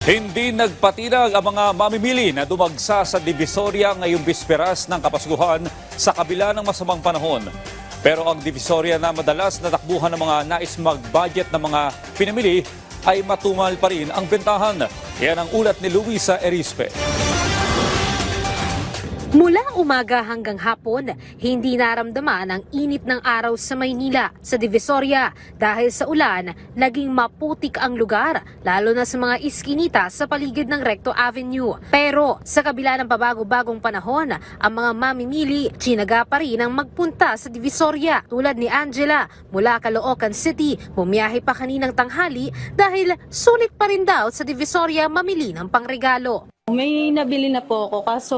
Hindi nagpatinag ang mga mamimili na dumagsa sa Divisoria ngayong bisperas ng Kapaskuhan sa kabila ng masamang panahon. Pero ang Divisoria na madalas natakbuhan ng mga nais mag-budget na mga pinamili ay matumal pa rin ang bentahan. Yan ang ulat ni Luisa Erispe. Mula umaga hanggang hapon, hindi naramdaman ang init ng araw sa Maynila, sa Divisoria. Dahil sa ulan, naging maputik ang lugar, lalo na sa mga iskinita sa paligid ng Recto Avenue. Pero sa kabila ng pabago-bagong panahon, ang mga mamimili, tsinaga pa rin ang magpunta sa Divisoria. Tulad ni Angela, mula Caloocan City, bumiyahe pa kaninang tanghali dahil sulit pa rin daw sa Divisoria mamili ng pangregalo. May nabili na po ako, kaso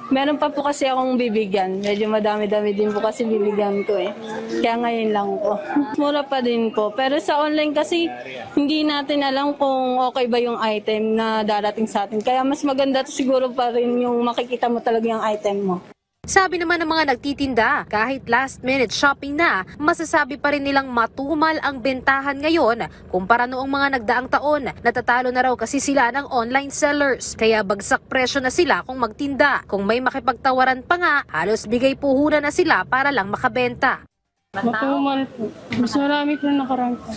meron pa po kasi akong bibigyan. Medyo madami-dami din po kasi bibigyan ko eh. Kaya ngayon lang po. Mura pa din po. Pero sa online kasi, hindi natin alam kung okay ba yung item na darating sa atin. Kaya mas maganda to siguro pa rin yung makikita mo talaga yung item mo. Sabi naman ng mga nagtitinda, kahit last-minute shopping na, masasabi pa rin nilang matumal ang bentahan ngayon kumpara noong mga nagdaang taon. Natatalo na raw kasi sila ng online sellers, kaya bagsak presyo na sila kung magtinda. Kung may makipagtawaran pa nga, halos bigay puhunan na sila para lang makabenta. Matumal po. Mas marami po nakarangka.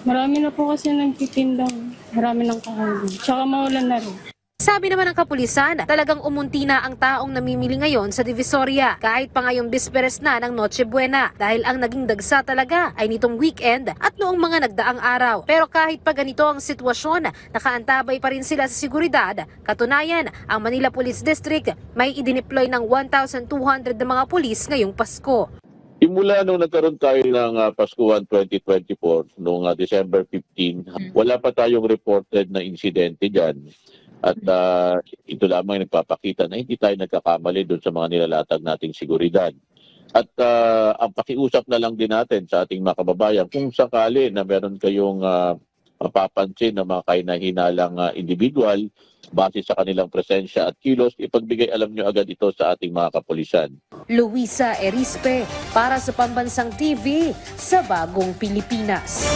Marami na po kasi nagtitindang. Marami ng kahangin. Tsaka maulan na rin. Sabi naman ng kapulisan, talagang umunti na ang taong namimili ngayon sa Divisoria kahit pa ngayong bisperes na ng Noche Buena dahil ang naging dagsa talaga ay nitong weekend at noong mga nagdaang araw. Pero kahit pa ganito ang sitwasyon, nakaantabay pa rin sila sa seguridad. Katunayan, ang Manila Police District may idineploy ng 1,200 na mga pulis ngayong Pasko. Simula nung nagkaroon tayo ng Paskuhan 2024, noong December 15, wala pa tayong reported na insidente dyan. At ito lamang nagpapakita na hindi tayo nagkakamali doon sa mga nilalatag nating seguridad. At ang pakiusap na lang din natin sa ating mga kababayan, kung sakali na meron kayong mapapansin na mga kahinahinalang individual, base sa kanilang presensya at kilos, ipagbigay alam nyo agad ito sa ating mga kapulisan. Luisa Erispe para sa Pambansang TV sa Bagong Pilipinas.